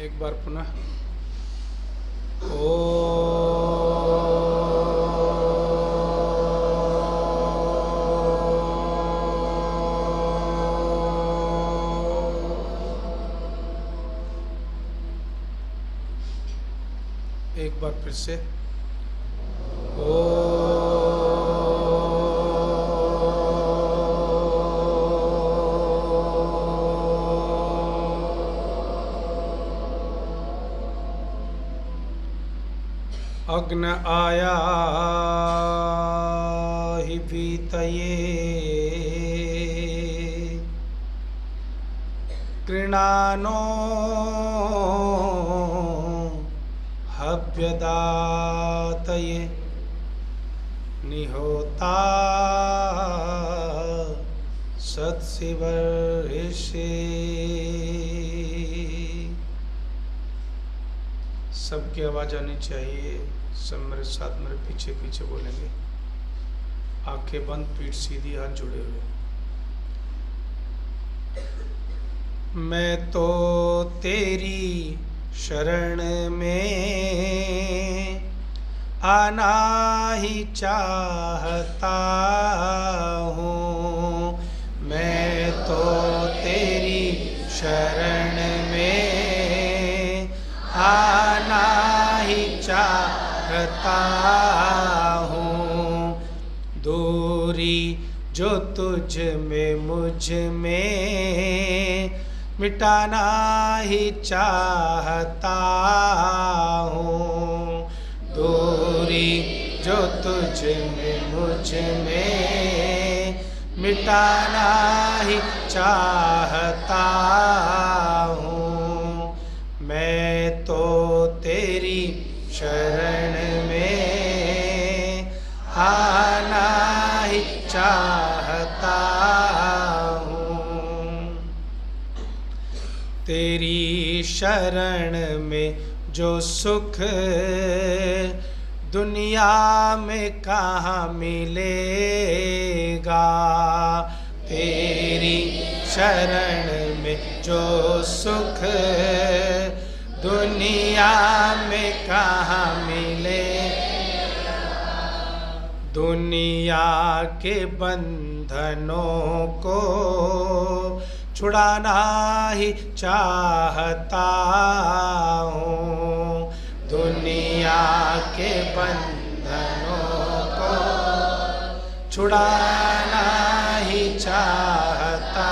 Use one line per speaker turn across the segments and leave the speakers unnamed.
एक बार पुनः एक बार फिर से अग्न आया हि वीतये कृणानो हव्यदातये निहोता सत्सिवर्षे। सबकी आवाज आनी चाहिए। सब मेरे साथ मेरे पीछे पीछे बोलेंगे। आंखें बंद, पीठ सीधी, हाथ जुड़े हुए। मैं तो तेरी शरण में आना ही चाहता हूँ। मैं तो तेरी शरण में आना ही चाहता हूँ। दूरी जो तुझ में मुझ में मिटाना ही चाहता हूँ। दूरी जो तुझ में मुझ में मिटाना ही चाहता हूँ। मैं तो तेरी शरण में आना ही चाहता हूँ। तेरी शरण में जो सुख दुनिया में कहाँ मिलेगा। तेरी शरण में जो सुख दुनिया में कहाँ मिलेगा। दुनिया के बंधनों को छुड़ाना ही चाहता हूँ। दुनिया के बंधनों को छुड़ाना ही चाहता।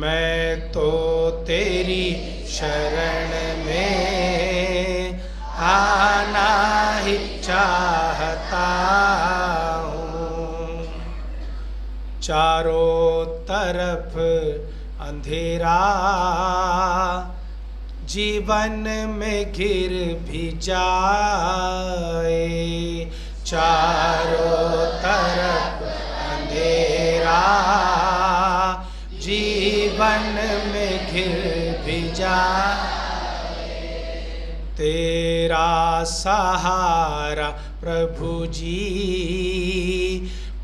मैं तो तेरी शरण में आना ही चाहता हूँ। चारों तरफ अंधेरा जीवन में घिर भी जाए। चारों तरफ अंधेरा जीवन में घिर भी जाए। तेरा सहारा प्रभु जी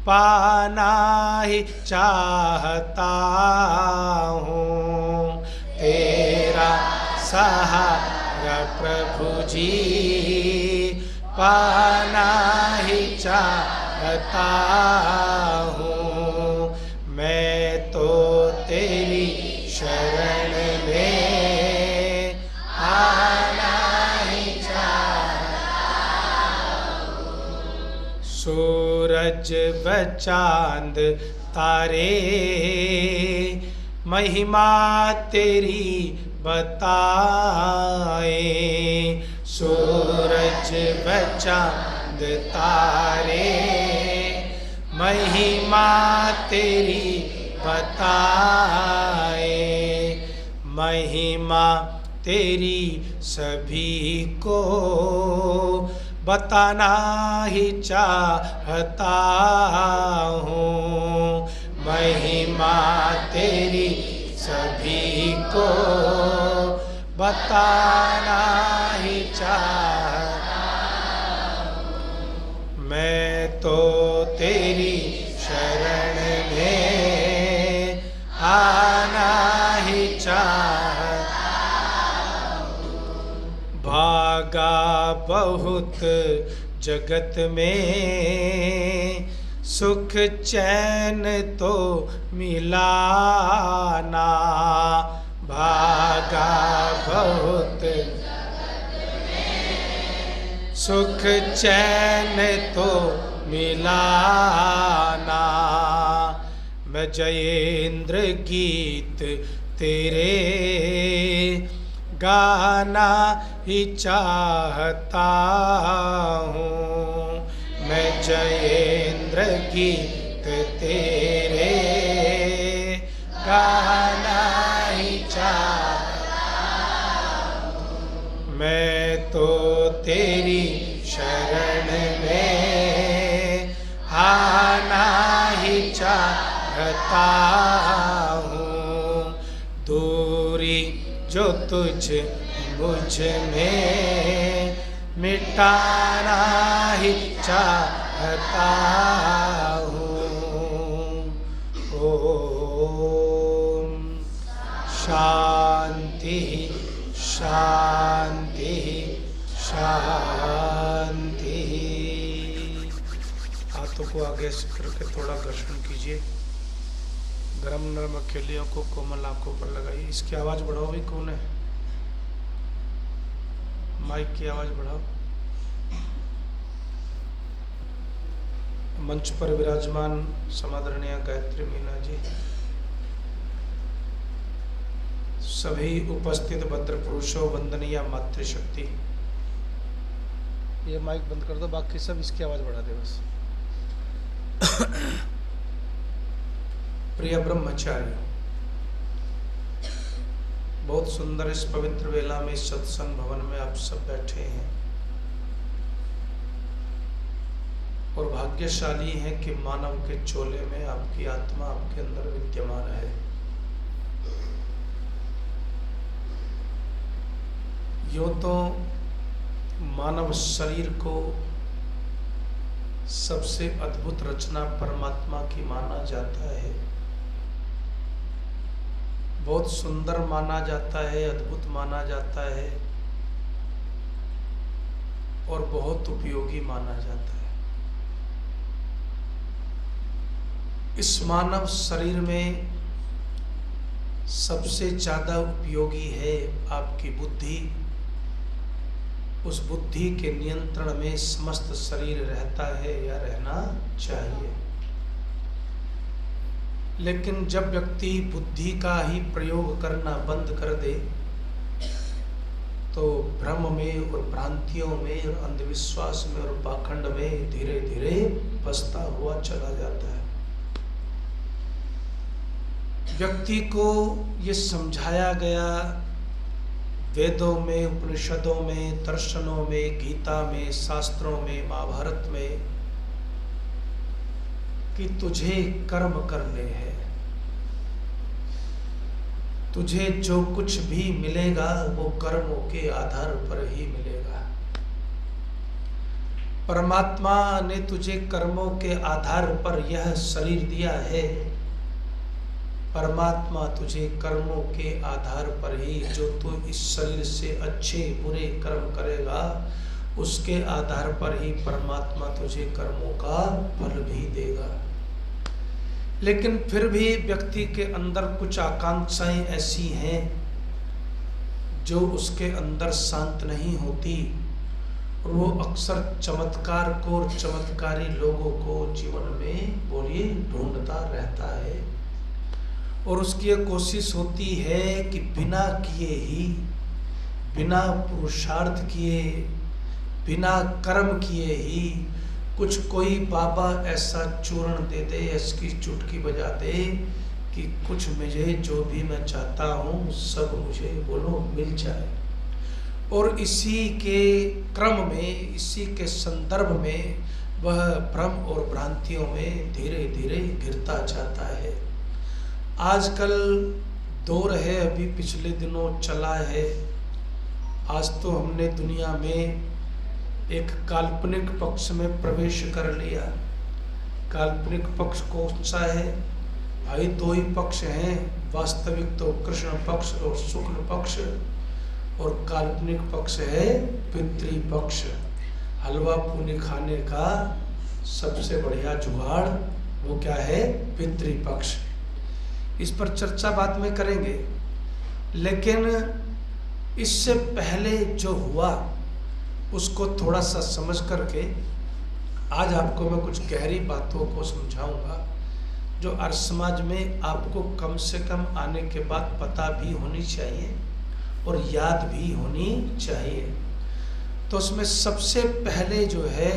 पाना ही चाहता हूँ। तेरा सहारा प्रभु जी पाना ही चाहता हूँ। मैं तो तेरी शरण में आना ही चाहता हूँ। सूरज व चांद तारे महिमा तेरी बताए। सूरज व चांद तारे महिमा तेरी बताए। महिमा तेरी सभी को बताना ही चाहता हूँ। महिमा तेरी सभी को बताना ही चाहता। मैं तो तेरी शरण में आना ही चाहता। भागा बहुत जगत में, सुख चैन तो मिला ना। भागा बहुत सुख चैन तो मिला ना। मैं जयेंद्र गीत तेरे गाना ही चाहता हूँ। मैं जयेंद्र गीत तेरे गाना ही चाहता हूँ। मैं तो तेरी शरण में आना ही चाहता हूँ। दूरी जो तुझ मुझ में मिटाना ही चाहता हूँ। ओम शांति शांति शांति। हाथों को आगे से करके थोड़ा घर्षण कीजिए। गरम नरम अकेलियों को कोमल आंखों पर लगाइए। इसकी आवाज़ बढ़ाओ भाई। कौन है? माइक की आवाज़ बढ़ाओ। मंच पर विराजमान समादरणीय गायत्री मीना जी, सभी उपस्थित भद्र पुरुषों, वंदनीय मातृशक्ति। ये माइक बंद कर दो, बाकी सब इसकी आवाज़ बढ़ा दे बस। प्रिय ब्रह्मचारी, बहुत सुंदर इस पवित्र वेला में इस सत्संग भवन में आप सब बैठे हैं और भाग्यशाली हैं कि मानव के चोले में आपकी आत्मा आपके अंदर विद्यमान है। यूं तो मानव शरीर को सबसे अद्भुत रचना परमात्मा की माना जाता है, बहुत सुंदर माना जाता है, अद्भुत माना जाता है और बहुत उपयोगी माना जाता है। इस मानव शरीर में सबसे ज़्यादा उपयोगी है आपकी बुद्धि। उस बुद्धि के नियंत्रण में समस्त शरीर रहता है या रहना चाहिए। लेकिन जब व्यक्ति बुद्धि का ही प्रयोग करना बंद कर दे तो भ्रम में और भ्रांतियों में और अंधविश्वास में और पाखंड में धीरे धीरे फंसता हुआ चला जाता है। व्यक्ति को ये समझाया गया वेदों में, उपनिषदों में, दर्शनों में, गीता में, शास्त्रों में, महाभारत में कि तुझे कर्म करने हैं। तुझे जो कुछ भी मिलेगा वो कर्मों के आधार पर ही मिलेगा। परमात्मा ने तुझे कर्मों के आधार पर यह शरीर दिया है। परमात्मा तुझे कर्मों के आधार पर ही, जो तू इस शरीर से अच्छे बुरे कर्म करेगा उसके आधार पर ही परमात्मा तुझे कर्मों का फल भी देगा। लेकिन फिर भी व्यक्ति के अंदर कुछ आकांक्षाएं ऐसी हैं जो उसके अंदर शांत नहीं होती और वो अक्सर चमत्कार को और चमत्कारी लोगों को जीवन में बोलिए ढूंढता रहता है और उसकी ये कोशिश होती है कि बिना किए ही, बिना पुरुषार्थ किए, बिना कर्म किए ही कुछ कोई बाबा ऐसा चूर्ण दे दे, इसकी चुटकी बजा दे कि कुछ मुझे जो भी मैं चाहता हूँ सब मुझे बोलो मिल जाए। और इसी के क्रम में, इसी के संदर्भ में वह भ्रम और भ्रांतियों में धीरे धीरे गिरता जाता है। आजकल दौर है, अभी पिछले दिनों चला है, आज तो हमने दुनिया में एक काल्पनिक पक्ष में प्रवेश कर लिया। काल्पनिक पक्ष कौन सा है भाई? दो ही पक्ष हैं, वास्तविक तो कृष्ण पक्ष और शुक्ल पक्ष। और काल्पनिक पक्ष है पितृपक्ष। हलवा पूरी खाने का सबसे बढ़िया जुगाड़ वो क्या है? पितृपक्ष। इस पर चर्चा बाद में करेंगे, लेकिन इससे पहले जो हुआ उसको थोड़ा सा समझ करके आज आपको मैं कुछ गहरी बातों को समझाऊंगा, जो अर्थ समाज में आपको कम से कम आने के बाद पता भी होनी चाहिए और याद भी होनी चाहिए। तो उसमें सबसे पहले जो है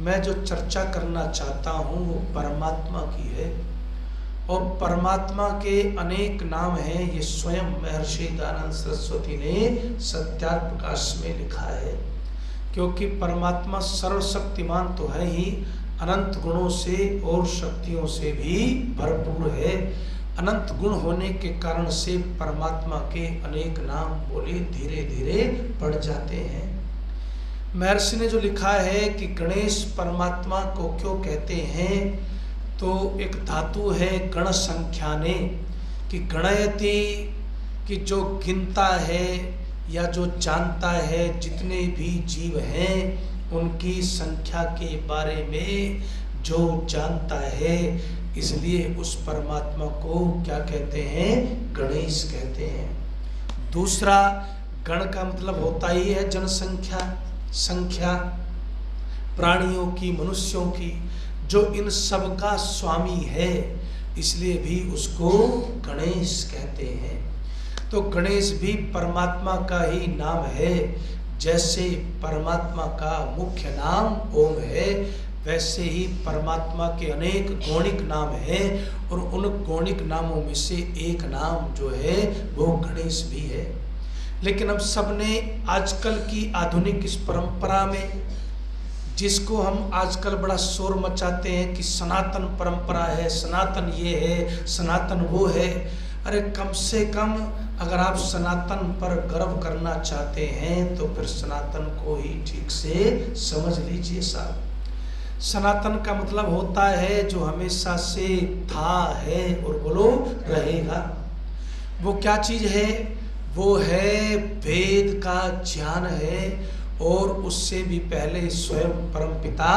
मैं जो चर्चा करना चाहता हूँ वो परमात्मा की है। और परमात्मा के अनेक नाम हैं, ये स्वयं महर्षि दयानंद सरस्वती ने सत्यार्थ प्रकाश में लिखा है। क्योंकि परमात्मा सर्वशक्तिमान तो है ही, अनंत गुणों से और शक्तियों से भी भरपूर है। अनंत गुण होने के कारण से परमात्मा के अनेक नाम बोले धीरे धीरे बढ़ जाते हैं। महर्षि ने जो लिखा है कि गणेश परमात्मा को क्यों कहते हैं, तो एक धातु है गण संख्याने, कि गणयति कि जो गिनता है या जो जानता है, जितने भी जीव हैं उनकी संख्या के बारे में जो जानता है, इसलिए उस परमात्मा को क्या कहते हैं? गणेश कहते हैं। दूसरा, गण का मतलब होता ही है जनसंख्या, संख्या प्राणियों की, मनुष्यों की, जो इन सब का स्वामी है, इसलिए भी उसको गणेश कहते हैं। तो गणेश भी परमात्मा का ही नाम है। जैसे परमात्मा का मुख्य नाम ओम है, वैसे ही परमात्मा के अनेक गौणिक नाम हैं, और उन गौणिक नामों में से एक नाम जो है वो गणेश भी है। लेकिन हम सब ने आजकल की आधुनिक इस परंपरा में, जिसको हम आजकल बड़ा शोर मचाते हैं कि सनातन परंपरा है, सनातन ये है, सनातन वो है, अरे कम से कम अगर आप सनातन पर गर्व करना चाहते हैं तो फिर सनातन को ही ठीक से समझ लीजिए साहब। सनातन का मतलब होता है जो हमेशा से था, है और बोलो रहेगा। वो क्या चीज है? वो है वेद का ज्ञान है, और उससे भी पहले स्वयं परमपिता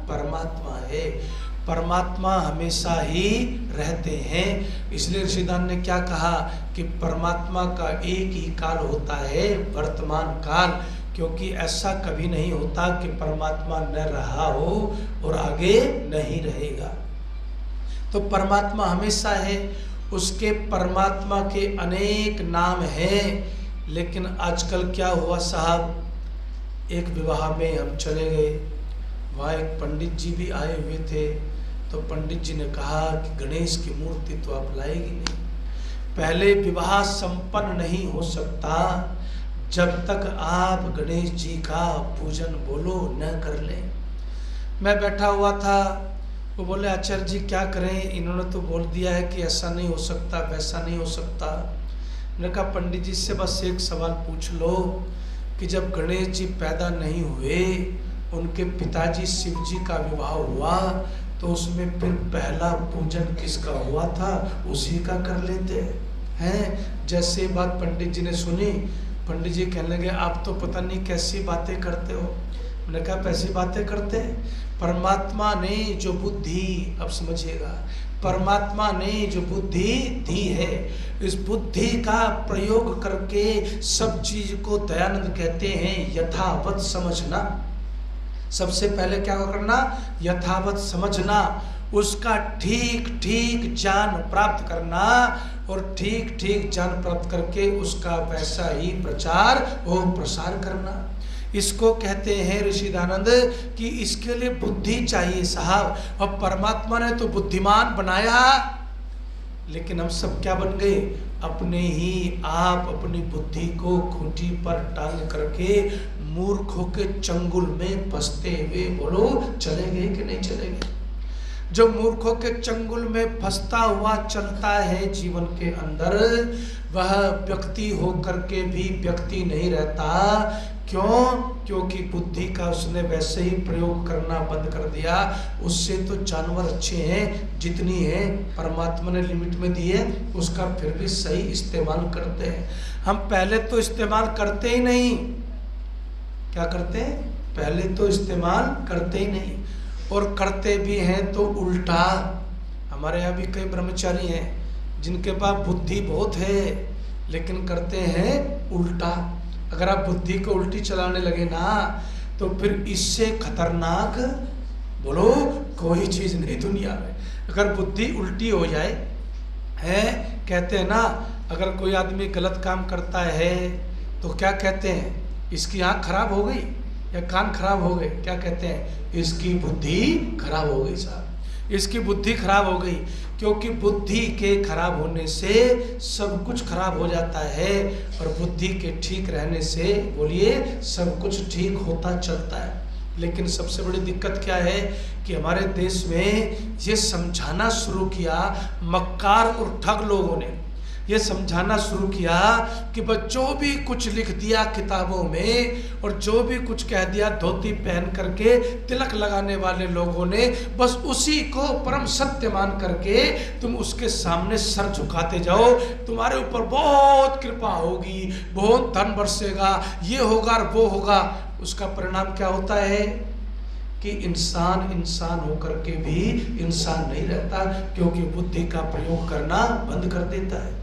परमात्मा है। परमात्मा हमेशा ही रहते हैं। इसलिए ऋषिदान ने क्या कहा कि परमात्मा का एक ही काल होता है, वर्तमान काल, क्योंकि ऐसा कभी नहीं होता कि परमात्मा न रहा हो और आगे नहीं रहेगा। तो परमात्मा हमेशा है, उसके परमात्मा के अनेक नाम हैं। लेकिन आजकल क्या हुआ साहब, एक विवाह में हम चले गए, वहाँ एक पंडित जी भी आए हुए थे। तो पंडित जी ने कहा कि गणेश की मूर्ति तो आप लाएगी नहीं, पहले विवाह संपन्न नहीं हो सकता जब तक आप गणेश जी का पूजन बोलो न कर लें। मैं बैठा हुआ था, वो बोले आचार्य जी क्या करें, इन्होंने तो बोल दिया है कि ऐसा नहीं हो सकता, वैसा नहीं हो सकता। मैंने कहा पंडित जी से बस एक सवाल पूछ लो कि जब गणेश जी पैदा नहीं हुए, उनके पिताजी शिव जी का विवाह हुआ, तो उसमें फिर पहला पूजन किसका हुआ था, उसी का कर लेते हैं। जैसे बात पंडित जी ने सुनी, पंडित जी कहने लगे आप तो पता नहीं कैसी बातें करते हो। मैंने कहा कैसी बातें करते हैं? परमात्मा ने जो बुद्धि, अब समझिएगा, परमात्मा ने जो बुद्धि दी है, इस बुद्धि का प्रयोग करके सब चीज को दयानंद कहते हैं यथावत समझना। सबसे पहले क्या करना? यथावत समझना, उसका ठीक ठीक ज्ञान प्राप्त करना, और ठीक ठीक ज्ञान प्राप्त करके उसका वैसा ही प्रचार और प्रसार करना। इसको कहते हैं ऋषिदानंद कि इसके लिए बुद्धि चाहिए साहब। और परमात्मा ने तो बुद्धिमान बनाया, लेकिन हम सब क्या बन गए? अपने ही आप अपनी बुद्धि को खूंटी पर टांग करके मूर्खों के चंगुल में फंसते हुए बोलो चलेंगे कि नहीं चलेंगे? जो मूर्खों के चंगुल में फंसता हुआ चलता है जीवन के अंदर, वह व्यक्ति होकर के भी व्यक्ति नहीं रहता। क्यों? क्योंकि बुद्धि का उसने वैसे ही प्रयोग करना बंद कर दिया। उससे तो जानवर अच्छे हैं, जितनी है परमात्मा ने लिमिट में दी है उसका फिर भी सही इस्तेमाल करते हैं। हम पहले तो इस्तेमाल करते ही नहीं। क्या करते हैं? पहले तो इस्तेमाल करते ही नहीं, और करते भी हैं तो उल्टा। हमारे यहाँ भी कई ब्रह्मचारी हैं जिनके पास बुद्धि बहुत है लेकिन करते हैं उल्टा। अगर आप बुद्धि को उल्टी चलाने लगे ना तो फिर इससे खतरनाक बोलो कोई चीज़ नहीं दुनिया में। अगर बुद्धि उल्टी हो जाए है, कहते हैं ना, अगर कोई आदमी गलत काम करता है तो क्या कहते हैं? इसकी आँख खराब हो गई या कान खराब हो गए, क्या कहते हैं? इसकी बुद्धि खराब हो गई साहब, इसकी बुद्धि खराब हो गई। क्योंकि बुद्धि के खराब होने से सब कुछ खराब हो जाता है, और बुद्धि के ठीक रहने से बोलिए सब कुछ ठीक होता चलता है। लेकिन सबसे बड़ी दिक्कत क्या है कि हमारे देश में ये समझाना शुरू किया, मक्कार और ठग लोगों ने ये समझाना शुरू किया कि बस जो भी कुछ लिख दिया किताबों में और जो भी कुछ कह दिया धोती पहन करके तिलक लगाने वाले लोगों ने, बस उसी को परम सत्य मान करके तुम उसके सामने सर झुकाते जाओ, तुम्हारे ऊपर बहुत कृपा होगी, बहुत धन बरसेगा, ये होगा और वो होगा। उसका परिणाम क्या होता है कि इंसान इंसान होकर के भी इंसान नहीं रहता, क्योंकि बुद्धि का प्रयोग करना बंद कर देता है।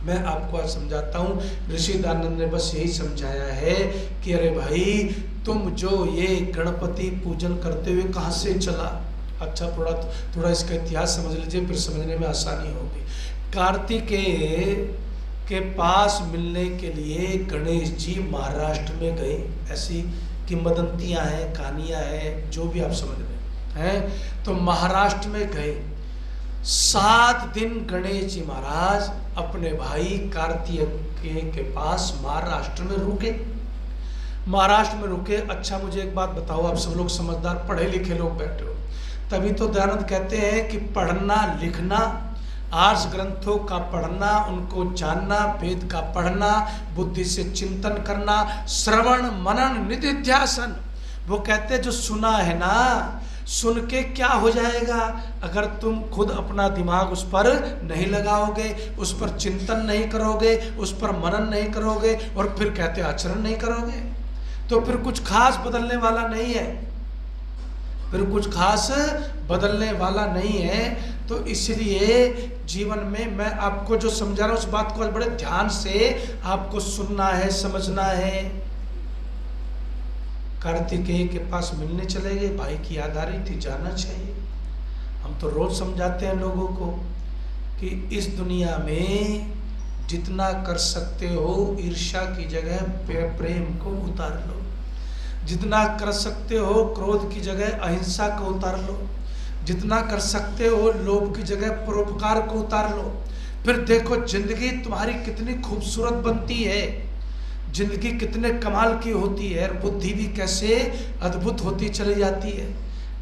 मैं आपको आज समझाता हूँ, ऋषि दानंद ने बस यही समझाया है कि अरे भाई तुम जो ये गणपति पूजन करते हुए कहाँ से चला। अच्छा थोड़ा इसका इतिहास समझ लीजिए, फिर समझने में आसानी होगी। कार्तिकेय के पास मिलने के लिए गणेश जी महाराष्ट्र में गए, ऐसी किंवदंतियाँ हैं, कहानियाँ हैं, जो भी आप समझ रहे हैं। तो महाराष्ट्र में गए, 7 दिन गणेश जी महाराज अपने भाई कार्तिकेय के पास महाराष्ट्र में रुके। अच्छा मुझे एक बात बताओ, आप सब लोग समझदार पढ़े लिखे लोग बैठे हो, तभी तो दयानंद कहते हैं कि पढ़ना लिखना, आर्ष ग्रंथों का पढ़ना, उनको जानना, वेद का पढ़ना, बुद्धि से चिंतन करना, श्रवण मनन निधिध्यासन। वो कहते जो सुना है ना, सुन के क्या हो जाएगा अगर तुम खुद अपना दिमाग उस पर नहीं लगाओगे, उस पर चिंतन नहीं करोगे, उस पर मनन नहीं करोगे, और फिर कहते आचरण नहीं करोगे, तो फिर कुछ खास बदलने वाला नहीं है, फिर कुछ खास बदलने वाला नहीं है। तो इसलिए जीवन में मैं आपको जो समझा रहा हूँ उस बात को बड़े ध्यान से आपको सुनना है, समझना है। कार्तिकेय के पास मिलने चले गए, भाई की याद आ रही थी, जाना चाहिए। हम तो रोज समझाते हैं लोगों को कि इस दुनिया में जितना कर सकते हो ईर्ष्या की जगह प्रेम को उतार लो, जितना कर सकते हो क्रोध की जगह अहिंसा को उतार लो, जितना कर सकते हो लोभ की जगह परोपकार को उतार लो। फिर देखो जिंदगी तुम्हारी कितनी खूबसूरत बनती है, जिंदगी कितने कमाल की होती है, और बुद्धि भी कैसे अद्भुत होती चली जाती है।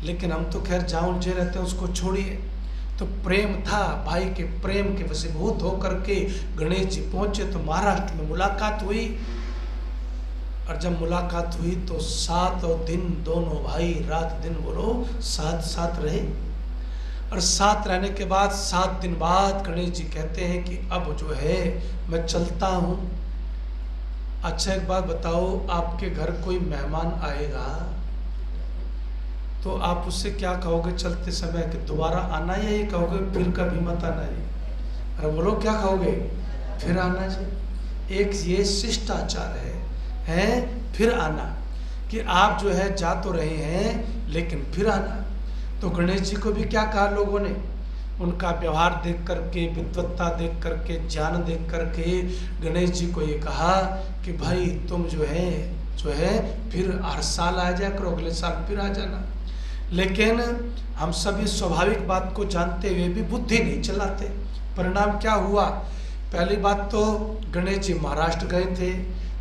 लेकिन हम तो खैर जहाँ उलझे रहते हैं उसको छोड़िए। तो प्रेम था, भाई के प्रेम के वशीभूत होकर के गणेश जी पहुंचे तो महाराष्ट्र में मुलाकात हुई, और जब मुलाकात हुई तो 7 दिन दोनों भाई रात दिन बोलो साथ रहे, और साथ रहने के बाद 7 दिन बाद गणेश जी कहते हैं कि अब जो है मैं चलता हूँ। अच्छा एक बात बताओ, आपके घर कोई मेहमान आएगा तो आप उससे क्या कहोगे चलते समय कि दोबारा आना, या ये कहोगे फिर कभी मत आना जी? अरे बोलो क्या कहोगे? फिर आना जी। एक ये शिष्टाचार है फिर आना, कि आप जो है जा तो रहे हैं लेकिन फिर आना। तो गणेश जी को भी क्या कहा लोगों ने, उनका व्यवहार देख करके, विद्वत्ता देख करके, ज्ञान देख करके गणेश जी को ये कहा कि भाई तुम जो है फिर हर साल आ जाया करो, अगले साल फिर आ जाना। लेकिन हम सभी स्वाभाविक बात को जानते हुए भी बुद्धि नहीं चलाते। परिणाम क्या हुआ? पहली बात तो गणेश जी महाराष्ट्र गए थे,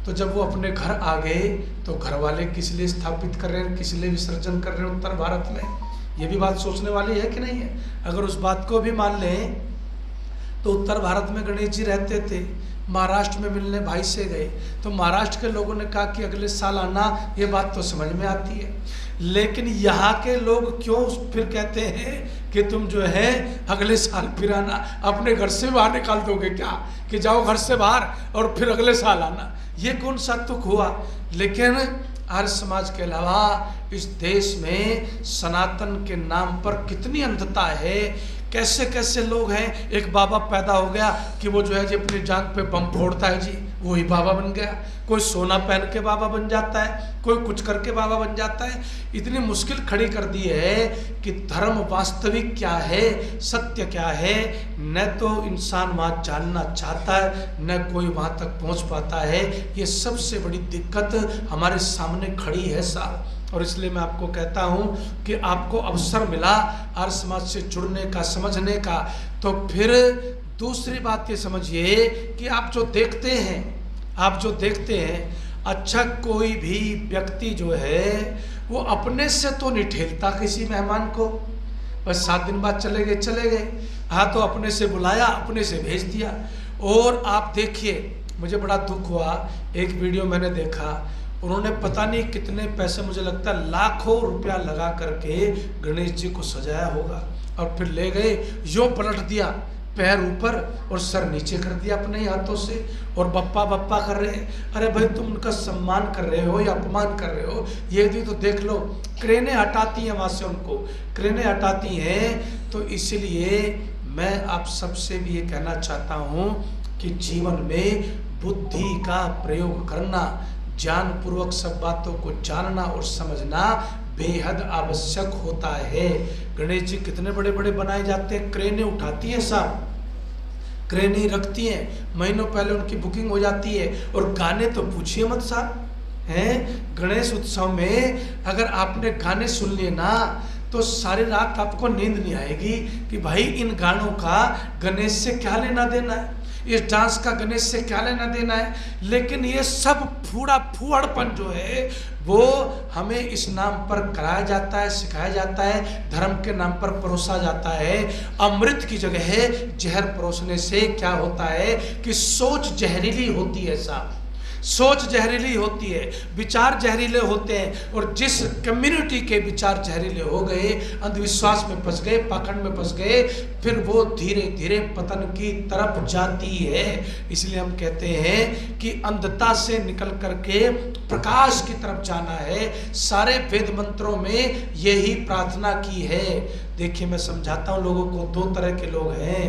तो जब वो अपने घर आ गए तो घर वाले किस लिए स्थापित कर रहे हैं, किस लिए विसर्जन कर रहे हैं उत्तर भारत में, ये भी बात सोचने वाली है कि नहीं है? अगर उस बात को भी मान लें तो उत्तर भारत में गणेश जी रहते थे, महाराष्ट्र में मिलने भाई से गए, तो महाराष्ट्र के लोगों ने कहा कि अगले साल आना, ये बात तो समझ में आती है। लेकिन यहाँ के लोग क्यों फिर कहते हैं कि तुम जो है अगले साल फिर आना? अपने घर से बाहर निकाल दोगे क्या कि जाओ घर से बाहर और फिर अगले साल आना? ये कौन सा तुक हुआ? लेकिन आर्य समाज के अलावा इस देश में सनातन के नाम पर कितनी अंधता है, कैसे कैसे लोग हैं। एक बाबा पैदा हो गया कि वो जो है जी अपनी जांघ पे बम फोड़ता है जी, वही बाबा बन गया। कोई सोना पहन के बाबा बन जाता है, कोई कुछ करके बाबा बन जाता है। इतनी मुश्किल खड़ी कर दी है कि धर्म वास्तविक क्या है, सत्य क्या है, न तो इंसान वहाँ जानना चाहता है, न कोई वहाँ तक पहुँच पाता है। ये सबसे बड़ी दिक्कत हमारे सामने खड़ी है साहब। और इसलिए मैं आपको कहता हूँ कि आपको अवसर मिला आर्य समाज से जुड़ने का, समझने का, तो फिर दूसरी बात ये समझिए कि आप जो देखते हैं, अच्छा कोई भी व्यक्ति जो है वो अपने से तो नहीं ठेलता किसी मेहमान को, बस 7 दिन बाद चले गए, हाँ तो अपने से बुलाया, अपने से भेज दिया। और आप देखिए, मुझे बड़ा दुख हुआ, एक वीडियो मैंने देखा, उन्होंने पता नहीं कितने पैसे, मुझे लगता है लाखों रुपया लगा करके गणेश जी को सजाया होगा, और फिर ले गए, यूँ पलट दिया, पैर ऊपर और सर नीचे कर दिया अपने ही हाथों से, और बप्पा बप्पा कर रहे हैं। अरे भाई तुम उनका सम्मान कर रहे हो या अपमान कर रहे हो? ये भी तो देख लो, क्रेनें हटाती हैं वहाँ से, उनको क्रेनें हटाती हैं। तो इसलिए मैं आप सबसे भी ये कहना चाहता हूँ कि जीवन में बुद्धि का प्रयोग करना, ज्ञान पूर्वक सब बातों को जानना और समझना बेहद आवश्यक होता है। गणेश जी कितने बड़े बड़े बनाए जाते हैं, क्रेनें उठाती हैं साहब, क्रेनें रखती हैं, महीनों पहले उनकी बुकिंग हो जाती है। और गाने तो पूछिए मत साहब, हैं गणेश उत्सव में अगर आपने गाने सुन लिए ना तो सारी रात आपको नींद नहीं आएगी कि भाई इन गानों का गणेश से क्या लेना देना है, इस डांस का गणेश से क्या लेना देना है। लेकिन ये सब फूहड़पन जो है वो हमें इस नाम पर कराया जाता है, सिखाया जाता है, धर्म के नाम पर परोसा जाता है। अमृत की जगह जहर परोसने से क्या होता है कि सोच जहरीली होती है साहब, सोच जहरीली होती है, विचार जहरीले होते हैं। और जिस कम्युनिटी के विचार जहरीले हो गए, अंधविश्वास में फंस गए, पाखंड में फंस गए, फिर वो धीरे धीरे पतन की तरफ जाती है। इसलिए हम कहते हैं कि अंधता से निकल करके प्रकाश की तरफ जाना है। सारे वेद मंत्रों में यही प्रार्थना की है। देखिए मैं समझाता हूँ लोगों को, 2 तरह के लोग हैं।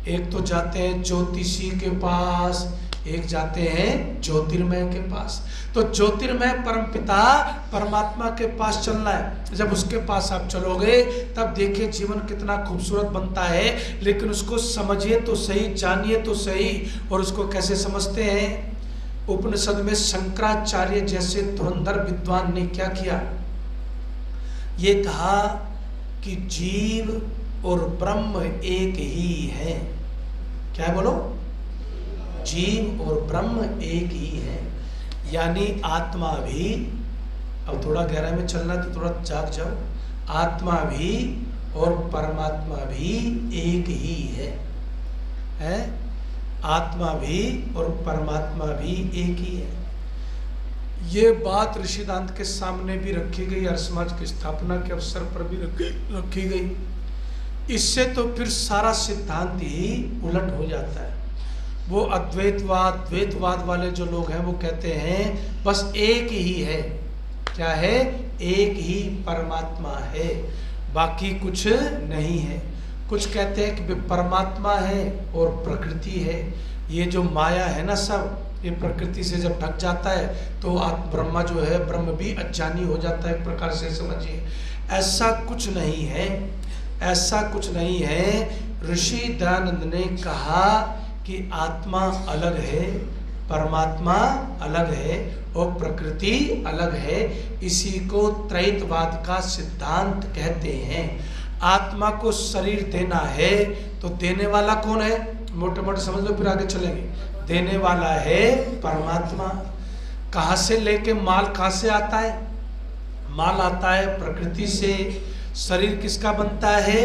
एक तो जाते हैं ज्योतिषी के पास, एक जाते हैं ज्योतिर्मय के पास। तो ज्योतिर्मय परमपिता परमात्मा के पास चलना है। जब उसके पास आप चलोगे तब देखिए जीवन कितना खूबसूरत बनता है। लेकिन उसको समझिए तो सही, जानिए तो सही। और उसको कैसे समझते हैं? उपनिषद में शंकराचार्य जैसे धुरंधर विद्वान ने क्या किया? ये कहा कि जीव और ब्रह्म एक ही है। क्या है बोलो? जीव और ब्रह्म एक ही है। यानी आत्मा भी, अब थोड़ा गहराई में चलना तो थोड़ा जाग जाओ, आत्मा भी और परमात्मा भी एक ही है? आत्मा भी और परमात्मा भी एक ही है। ये बात ऋषिदांत के सामने भी रखी गई, आर्य समाज की स्थापना के अवसर पर भी रखी गई। इससे तो फिर सारा सिद्धांत ही उलट हो जाता है। वो अद्वैतवाद, द्वैतवाद वाले जो लोग हैं वो कहते हैं बस एक ही है। क्या है? एक ही परमात्मा है, बाकी कुछ नहीं है। कुछ कहते हैं कि परमात्मा है और प्रकृति है। ये जो माया है ना सब, ये प्रकृति से जब ढक जाता है तो ब्रह्मा जो है, ब्रह्म भी अज्ञानी हो जाता है, एक प्रकार से समझिए। ऐसा कुछ नहीं है, ऐसा कुछ नहीं है। ऋषि दयानंद ने कहा कि आत्मा अलग है, परमात्मा अलग है और प्रकृति अलग है। इसी को त्रैतवाद का सिद्धांत कहते हैं। आत्मा को शरीर देना है तो देने वाला कौन है? मोटे मोटे समझ लो, फिर आगे चलेंगे। देने वाला है परमात्मा। कहाँ से लेके माल कहाँ से आता है? माल आता है प्रकृति से। शरीर किसका बनता है?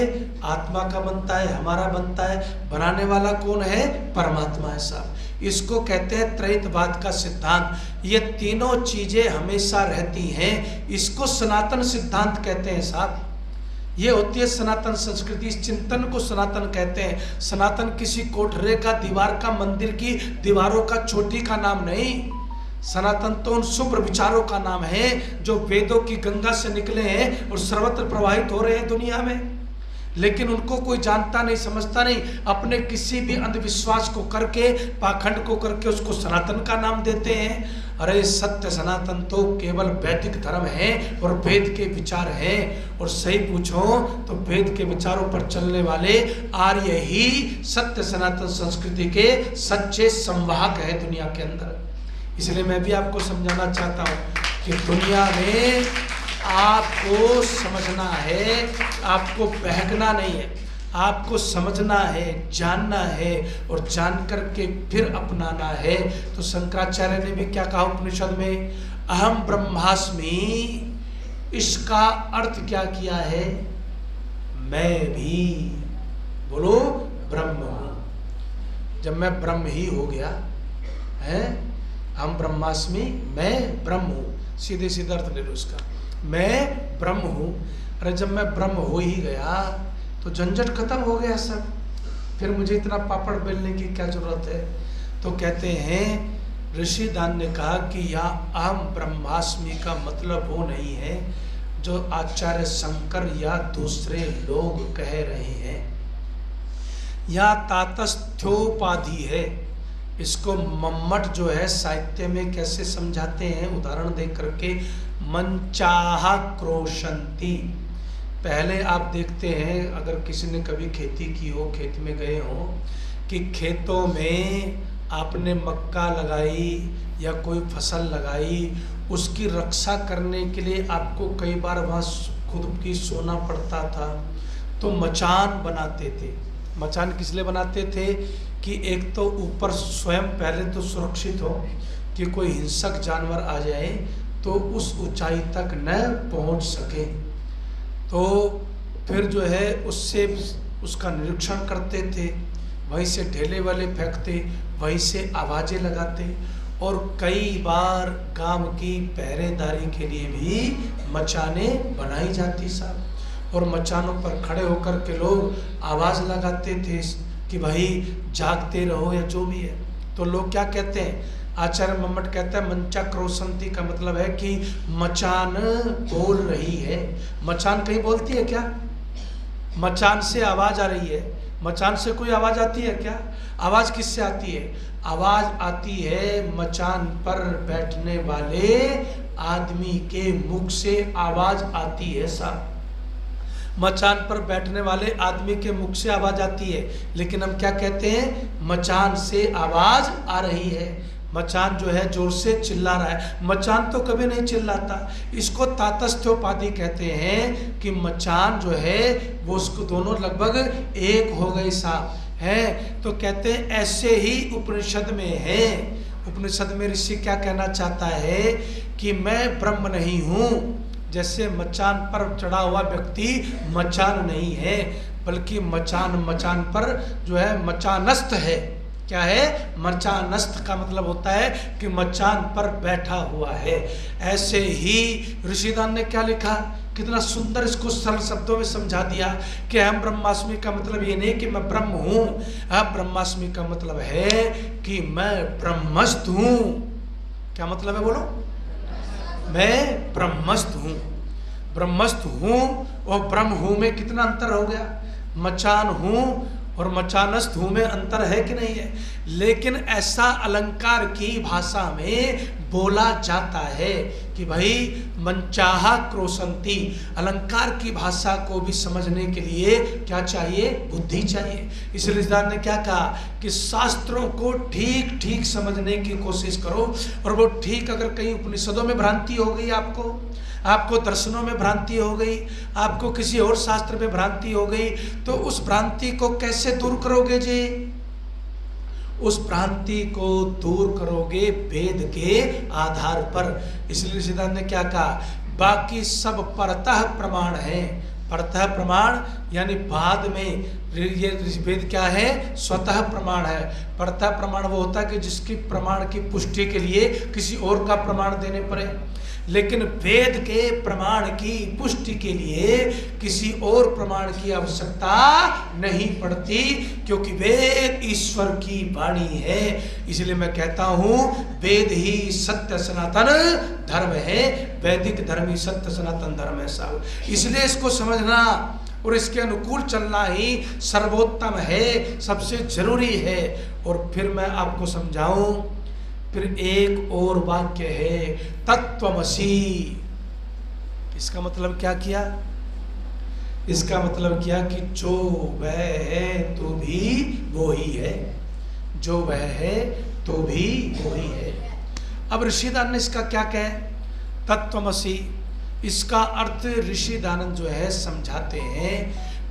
आत्मा का बनता है, हमारा बनता है। बनाने वाला कौन है? परमात्मा है साहब। इसको कहते हैं त्रैतवाद का सिद्धांत। ये तीनों चीजें हमेशा रहती हैं, इसको सनातन सिद्धांत कहते हैं साहब। ये होती है सनातन संस्कृति, इस चिंतन को सनातन कहते हैं। सनातन किसी कोठरे का, दीवार का, मंदिर की दीवारों का, चोटी का नाम नहीं। सनातन तो उन शुभ्र विचारों का नाम है जो वेदों की गंगा से निकले हैं और सर्वत्र प्रवाहित हो रहे हैं दुनिया में। लेकिन उनको कोई जानता नहीं, समझता नहीं, अपने किसी भी अंधविश्वास को करके, पाखंड को करके उसको सनातन का नाम देते हैं। अरे सत्य सनातन तो केवल वैदिक धर्म है और वेद के विचार हैं। और सही पूछो तो वेद के विचारों पर चलने वाले आर्य ही सत्य सनातन संस्कृति के सच्चे संवाहक है दुनिया के अंदर। इसलिए मैं भी आपको समझाना चाहता हूँ कि दुनिया में आपको समझना है, आपको बहकना नहीं है, आपको समझना है, जानना है और जान करके फिर अपनाना है। तो शंकराचार्य ने भी क्या कहा उपनिषद में, अहम ब्रह्मास्मि, इसका अर्थ क्या किया है, मैं भी, बोलो, ब्रह्म हूं। जब मैं ब्रह्म ही हो गया है, हम ब्रह्मास्मि, मैं ब्रह्म हूं, सीधे सीधा अर्थ ले लो उसका, मैं ब्रह्म हूं। अरे जब मैं ब्रह्म हो ही गया तो झंझट खत्म हो गया सब, फिर मुझे इतना पापड़ बेलने की क्या जरूरत है। तो कहते हैं ऋषि दान ने कहा कि यहाँ अहम ब्रह्मास्मि का मतलब वो नहीं है जो आचार्य शंकर या दूसरे लोग कह रहे हैं। यहाँ तातस्थ्योपाधि है। इसको मम्मट जो है साहित्य में कैसे समझाते हैं, उदाहरण दे करके, मंचाहा क्रोशंती। पहले आप देखते हैं, अगर किसी ने कभी खेती की हो, खेत में गए हो, कि खेतों में आपने मक्का लगाई या कोई फसल लगाई, उसकी रक्षा करने के लिए आपको कई बार वहाँ खुद की सोना पड़ता था। तो मचान बनाते थे। मचान किस लिए बनाते थे कि एक तो ऊपर स्वयं पहले तो सुरक्षित हो कि कोई हिंसक जानवर आ जाए तो उस ऊंचाई तक न पहुंच सके। तो फिर जो है उससे उसका निरीक्षण करते थे, वहीं से ढेले वाले फेंकते, वहीं से आवाज़ें लगाते, और कई बार गांव की पहरेदारी के लिए भी मचाने बनाई जाती साहब। और मचानों पर खड़े होकर के लोग आवाज़ लगाते थे कि भाई जागते रहो या जो भी है। तो लोग क्या कहते हैं, आचार्य मम्मट कहता है मंचा क्रोशंती का मतलब है कि मचान बोल रही है। मचान कहीं बोलती है क्या? मचान से आवाज़ आ रही है। मचान से कोई आवाज़ आती है क्या? आवाज़ किससे आती है? आवाज़ आती है मचान पर बैठने वाले आदमी के मुख से आवाज़ आती है साहब। मचान पर बैठने वाले आदमी के मुख से आवाज़ आती है। लेकिन हम क्या कहते हैं, मचान से आवाज़ आ रही है। मचान जो है जोर से चिल्ला रहा है। मचान तो कभी नहीं चिल्लाता। इसको तातस्थ्योपाधि कहते हैं कि मचान जो है वो उसको दोनों लगभग एक हो गए साहब है। तो कहते हैं ऐसे ही उपनिषद में है। उपनिषद में ऋषि क्या कहना चाहता है कि मैं ब्रह्म नहीं हूँ। जैसे मचान पर चढ़ा हुआ व्यक्ति मचान नहीं है, बल्कि मचान पर जो है मचानस्थ है। क्या है? मचानस्थ का मतलब होता है कि मचान पर बैठा हुआ है। ऐसे ही ऋषिदान ने क्या लिखा, कितना सुंदर इसको सरल शब्दों में समझा दिया कि अहम ब्रह्मास्मि का मतलब ये नहीं कि मैं ब्रह्म हूँ। अहम ब्रह्मास्मि का मतलब है कि मैं ब्रह्मस्थ हूँ। क्या मतलब है बोलो? मैं ब्रह्मस्थ हूँ। ब्रह्मस्थ हूँ और ब्रह्म हूँ में कितना अंतर हो गया? मचान हूँ और मचानस्थ हूँ में अंतर है कि नहीं है? लेकिन ऐसा अलंकार की भाषा में बोला जाता है कि भाई मंचाहा क्रोशंती। अलंकार की भाषा को भी समझने के लिए क्या चाहिए? बुद्धि चाहिए। इसलिए सिद्धांत ने क्या कहा कि शास्त्रों को ठीक ठीक समझने की कोशिश करो। और वो ठीक, अगर कहीं उपनिषदों में भ्रांति हो गई, आपको दर्शनों में भ्रांति हो गई, आपको किसी और शास्त्र में भ्रांति हो गई, तो उस भ्रांति को कैसे दूर करोगे जी? उस भ्रांति को दूर करोगे वेद के आधार पर। इसलिए सिद्धांत ने क्या कहा, बाकी सब परतः प्रमाण है। परतः प्रमाण यानी बाद में ये वेद क्या है, स्वतः प्रमाण है। परतः प्रमाण वो होता है कि जिसकी प्रमाण की पुष्टि के लिए किसी और का प्रमाण देने पड़े, लेकिन वेद के प्रमाण की पुष्टि के लिए किसी और प्रमाण की आवश्यकता नहीं पड़ती, क्योंकि वेद ईश्वर की वाणी है। इसलिए मैं कहता हूं वेद ही सत्य सनातन धर्म है, वैदिक धर्म ही सत्य सनातन धर्म है साहब। इसलिए इसको समझना और इसके अनुकूल चलना ही सर्वोत्तम है, सबसे जरूरी है। और फिर मैं आपको समझाऊं, फिर एक और वाक्य है तत्वमसि। इसका मतलब क्या किया? इसका मतलब क्या कि जो वह है तो भी वो ही है, जो वह है तो भी वो ही है। अब ऋषिदान ने इसका क्या कहे, तत्वमसि। इसका अर्थ ऋषिदानंद जो है समझाते हैं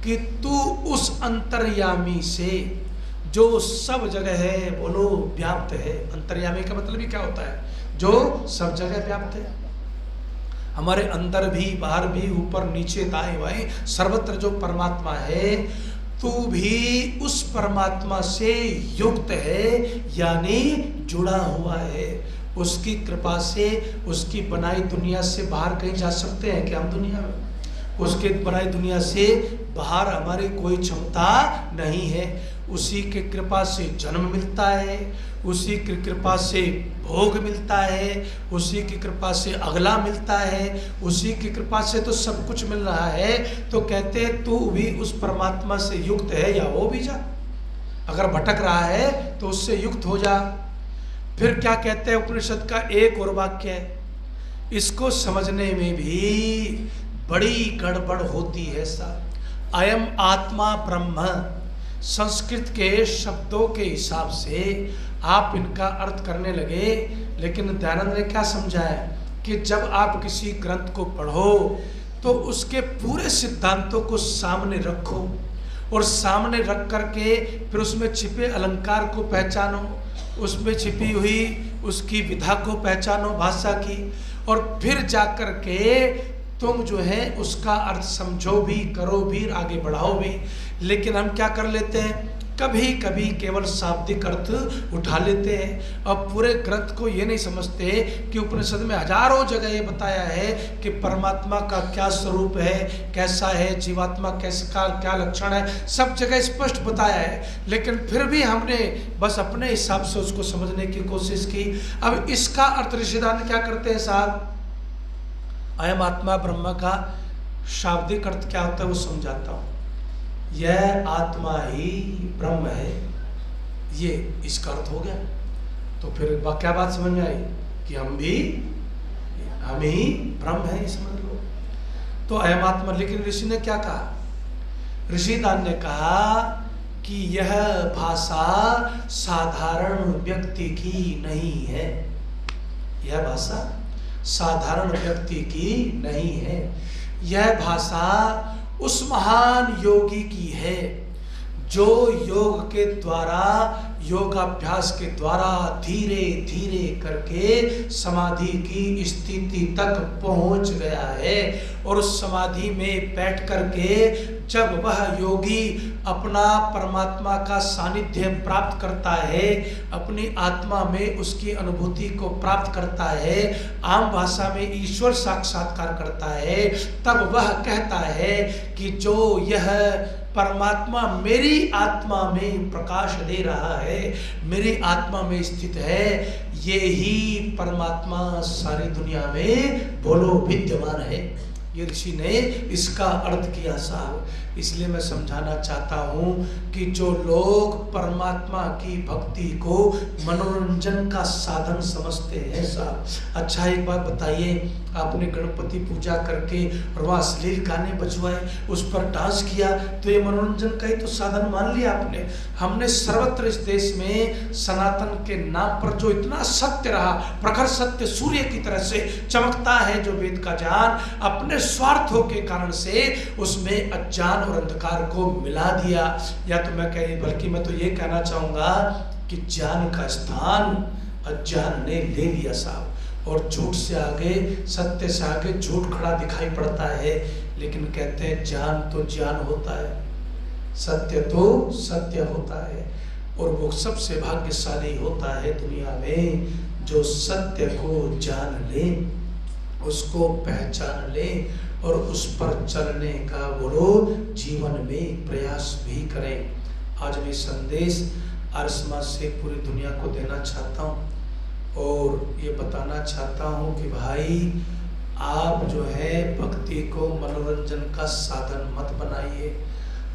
कि तू उस अंतर्यामी से जो सब जगह है, बोलो व्याप्त है। अंतर्यामी का मतलब ही क्या होता है? जो सब जगह व्याप्त है, हमारे अंदर भी बाहर भी, ऊपर नीचे दाएं बाएं, सर्वत्र जो परमात्मा है, तू भी उस परमात्मा से युक्त है, यानी जुड़ा हुआ है। उसकी कृपा से, उसकी बनाई दुनिया से बाहर कहीं जा सकते हैं क्या हम दुनिया में? उसके बनाई दुनिया से बाहर हमारी कोई क्षमता नहीं है। उसी की कृपा से जन्म मिलता है, उसी की कृपा से भोग मिलता है, उसी की कृपा से अगला मिलता है, उसी की कृपा से तो सब कुछ मिल रहा है। तो कहते हैं तू भी उस परमात्मा से युक्त है या हो भी जा। अगर भटक रहा है तो उससे युक्त हो जा। फिर क्या कहते हैं उपनिषद का एक और वाक्य है, इसको समझने में भी बड़ी गड़बड़ होती है साहब। अयम आत्मा ब्रह्म, संस्कृत के शब्दों के हिसाब से आप इनका अर्थ करने लगे, लेकिन दयानंद ने क्या समझाया कि जब आप किसी ग्रंथ को पढ़ो तो उसके पूरे सिद्धांतों को सामने रखो और सामने रख करके फिर उसमें छिपे अलंकार को पहचानो, उसमें छिपी हुई उसकी विधा को पहचानो भाषा की, और फिर जाकर के तुम जो है उसका अर्थ समझो भी, करो भी, आगे बढ़ाओ भी। लेकिन हम क्या कर लेते हैं, कभी कभी केवल शाब्दिक अर्थ उठा लेते हैं और पूरे ग्रंथ को ये नहीं समझते कि उपनिषद में हजारों जगह ये बताया है कि परमात्मा का क्या स्वरूप है, कैसा है, जीवात्मा कैसा क्या लक्षण है, सब जगह स्पष्ट बताया है। लेकिन फिर भी हमने बस अपने हिसाब से उसको समझने की कोशिश की। अब इसका अर्थ ऋषिदान क्या करते हैं साहब, अयम आत्मा ब्रह्म का शाब्दिक अर्थ क्या होता है वो समझाता हूँ। यह आत्मा ही ब्रह्म है, ये इसका अर्थ हो गया। तो फिर क्या बात समझ में आई कि हम ही ब्रह्म है, ये समझ लो। तो अयम आत्मा, लेकिन ऋषि ने क्या कहा, ऋषिदान ने कहा कि यह भाषा साधारण व्यक्ति की नहीं है, यह भाषा साधारण व्यक्ति की नहीं है, यह भाषा उस महान योगी की है जो योग के द्वारा, योगाभ्यास के द्वारा धीरे धीरे करके समाधि की स्थिति तक पहुंच गया है। और उस समाधि में बैठ करके जब वह योगी अपना परमात्मा का सानिध्य प्राप्त करता है, अपनी आत्मा में उसकी अनुभूति को प्राप्त करता है, आम भाषा में ईश्वर साक्षात्कार करता है, तब वह कहता है कि जो यह परमात्मा मेरी आत्मा में प्रकाश दे रहा है, मेरी आत्मा में स्थित है, ये ही परमात्मा सारी दुनिया में बोलो विद्यमान है। ये ऋषि ने इसका अर्थ किया साहब। इसलिए मैं समझाना चाहता हूँ कि जो लोग परमात्मा की भक्ति को मनोरंजन का साधन समझते हैं साहब, अच्छा एक बात बताइए, आपने गणपति पूजा करके और वहाँ अश्लील गाने बजवाए, उस पर डांस किया, तो ये मनोरंजन का ही तो साधन मान लिया आपने। हमने सर्वत्र इस देश में सनातन के नाम पर जो इतना सत्य रहा, प्रखर सत्य सूर्य की तरह से चमकता है जो वेद का ज्ञान, अपने स्वार्थों के कारण से उसमें अज्ञान और अंधकार को मिला दिया। या तो मैं बल्कि मैं तो ये कहना चाहूँगा कि ज्ञान का स्थान अज्ञान ने ले लिया साहब। और झूठ से आगे, सत्य से आगे झूठ खड़ा दिखाई पड़ता है। लेकिन कहते हैं ज्ञान तो ज्ञान होता है, सत्य तो सत्य होता है। और वो सबसे भाग्यशाली होता है दुनिया में जो सत्य को जान ले, उसको पहचान ले और उस पर चलने का वो जीवन में प्रयास भी करें। आज मैं संदेश आर्य समाज से पूरी दुनिया को देना चाहता हूँ और ये बताना चाहता हूँ कि भाई आप जो है भक्ति को मनोरंजन का साधन मत बनाइए।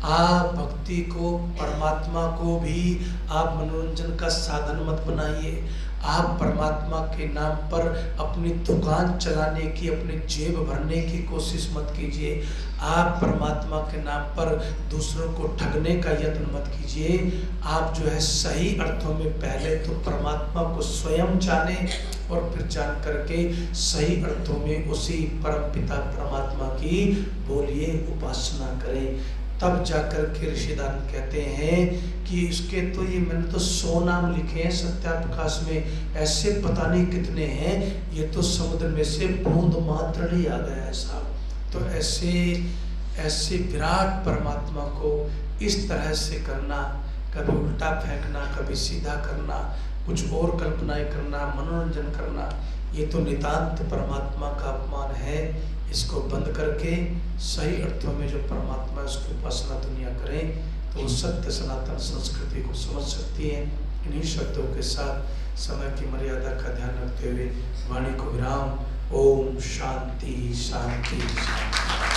आप भक्ति को, परमात्मा को भी आप मनोरंजन का साधन मत बनाइए। आप परमात्मा के नाम पर अपनी दुकान चलाने की, अपनी जेब भरने की कोशिश मत कीजिए। आप परमात्मा के नाम पर दूसरों को ठगने का यत्न मत कीजिए। आप जो है सही अर्थों में पहले तो परमात्मा को स्वयं जाने और फिर जान करके सही अर्थों में उसी परमपिता परमात्मा की बोलिए उपासना करें। तब जाकर के ऋषिदान कहते हैं कि इसके तो ये मैंने तो 100 नाम लिखे हैं सत्याप्रकाश में, ऐसे पता नहीं कितने हैं, ये तो समुद्र में से बूंद मात्र ही आ गया है साहब। तो ऐसे विराट परमात्मा को इस तरह से करना, कभी उल्टा फेंकना, कभी सीधा करना, कुछ और कल्पनाएं करना, मनोरंजन करना, ये तो नितांत परमात्मा का अपमान है। इसको बंद करके सही अर्थों में जो परमात्मा उसकी उपासना दुनिया करें तो वो सत्य सनातन संस्कृति को समझ सकती है। इन्हीं शब्दों के साथ समय की मर्यादा का ध्यान रखते हुए वाणी को विराम। ओम शांति शांति शांति।